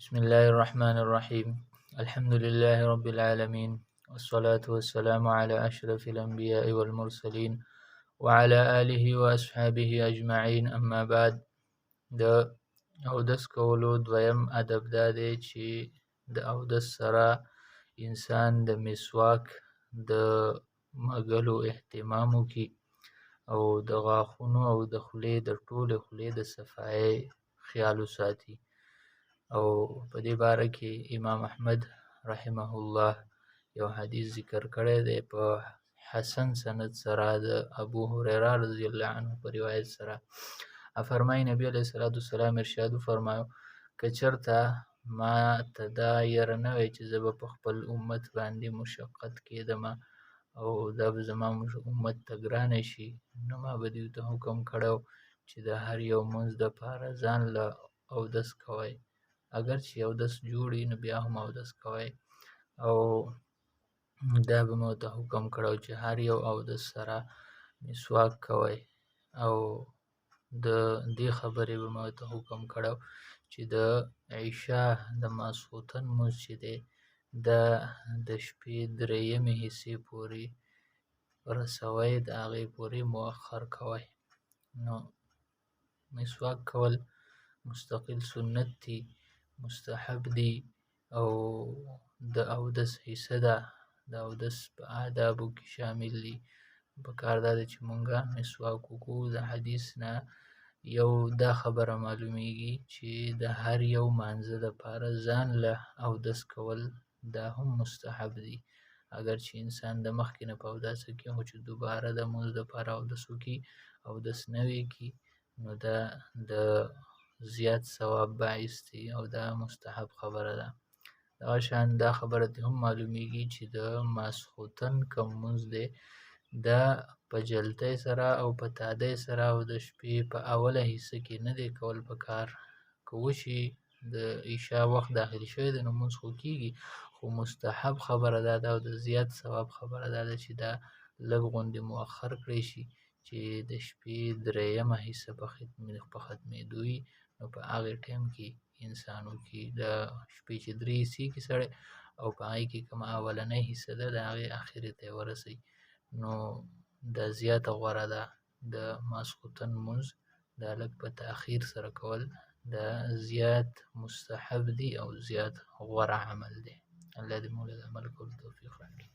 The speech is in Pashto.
بسم الله الرحمن الرحيم. الحمد لله رب العالمين، والصلاة والسلام على أشرف الأنبياء والمرسلين وعلى آله وأصحابه أجمعين. أما بعد، د اودس کولو دویم ادب دا دی چې د اودس سره انسان د مسواک د مږلو اهتمام وکړي او د غاښونو او د خولې د ټولې خولې د صفایۍ خیال وساتي. او په دې باره کې امام احمد رحمه الله یو حدیث ذکر کړی دی په حسن سند سره د ابو هریره رضی الله عنه په روایت سره. فرمایي نبی علیه الصلاة والسلام ارشاد وفرمایو که چېرته ما ته دا یره نه وی چې زه به په خپل امت باندې مشقت کېدم او دا به زما امت ته ګرانه شي، نو ما به دوی ته حکم کړی چې د هر یو لمونځ دپاره ځان له اودس کوئ. اگر چې اودس جوړ وي نو بیا هم اودس کوئ. او دا به مې ورته حکم کړی چې هر یو اودس سره مسواک کوئ. او د دې خبرې به مې ورته حکم کړی چې د عشاء د ماسخوتن لمونځ چې دی دا د شپې درېیمې حصې پورې رسوئ، د هغې پورې مؤخر کوئ. نو مسواک کول مستقل سنت دی، مستحب دی او د اودس حصه ده، د اودس په آدابو کې شامل دي. پکار دا ده چې مونږه مسواک وکړو. د حدیث نه یو دا خبره معلومیږي چې د هر یو لمانځه دپاره ځان له اودس کول دا هم مستحب دی. اگر چې انسان د مخکې نه په اوداسه کې خو چې دوباره د لمونځ دپاره اودس وکړي، اودس نه وي کړي، نو دا د زیات ثواب باعث دی او دا مستحب خبره ده. دغه شان دا خبره ته هم معلومیږي چې د ماسخوتن کوم لمونځ دی دا په جلتۍ سره او په تادۍ سره او د شپې په اوله حصه کې نه دی کول پکار. که وشي د عشاء وخت داخل شوی دی نو لمونځ خو کېږي، خو مستحب خبره دا ده او د زیات ثواب خبره دا ده چې دا لږ غوندې مؤخر کړی شي چې د شپې درېیمه حصه په ختمېدو وي، نو په هغې ټایم کې انسان وکړي. د شپې چې درې حصې کړي سړی او په هغې کې کومه اولنۍ حصه ده د هغې اخرې ته یې ورسوي، نو دا زیاته غوره ده. د ماسخوتن لمونځ دا لږ په تاخیر سره کول دا زیات مستحب دی او زیات غوره عمل دی. الله دې موږ له عمل کولو توفیق راکړي.